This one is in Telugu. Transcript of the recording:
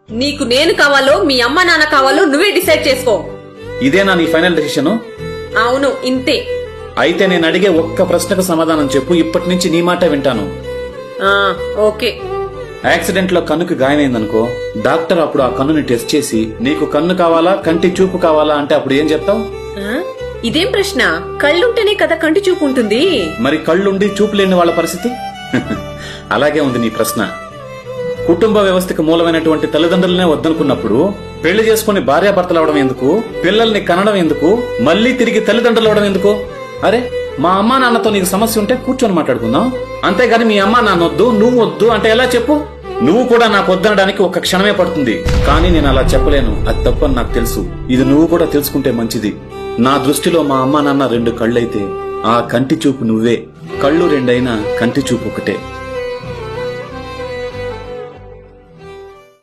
నీకు నేను కావాలో మీ అమ్మ నాన్న కావాలో నువ్వే డిసైడ్ చేసుకో. ఇదేనా నీ ఫైనల్ డెసిషన్? అవును, ఇంతే. అయితే నేను అడిగే ఒక్క ప్రశ్నకు సమాధానం చెప్పు. ఇప్పటి నుంచి నీ మాట వింటాను. ఓకే. యాక్సిడెంట్ లో కన్నుకి గాయమైందనుకో, డాక్టర్ అప్పుడు ఆ కన్నుని టెస్ట్ చేసి నీకు కన్ను కావాలా కంటి చూపు కావాలా అంటే అప్పుడు ఏం చెప్తావు? ఇదేం ప్రశ్న? కళ్ళుంటేనే కదా కంటి చూపు ఉంటుంది. మరి కళ్ళుండి చూపు లేని వాళ్ళ పరిస్థితి? అలాగే ఉంది నీ ప్రశ్న. కుటుంబ వ్యవస్థకు మూలమైనటువంటి తల్లిదండ్రులనే వద్దనుకున్నప్పుడు పెళ్లి చేసుకుని భార్యాభర్తలు అవడం ఎందుకు? పిల్లల్ని కనడం ఎందుకు? మళ్లీ తిరిగి తల్లిదండ్రులు అవడం ఎందుకు? అరే, మా అమ్మా నాన్నతో నీకు సమస్య ఉంటే కూర్చొని మాట్లాడుకుందాం. అంతేగాని మీ అమ్మా నాన్న వద్దు, నువ్వు వద్దు అంటే ఎలా చెప్పు? నువ్వు కూడా నాకు వద్దనడానికి ఒక్క క్షణమే పడుతుంది. కానీ నేను అలా చెప్పలేను. అది తప్పని నాకు తెలుసు. ఇది నువ్వు కూడా తెలుసుకుంటే మంచిది. నా దృష్టిలో మా అమ్మా నాన్న 2 కళ్ళైతే ఆ కంటి చూపు నువ్వే. కళ్ళు 2 కంటి చూపు ఒకటే.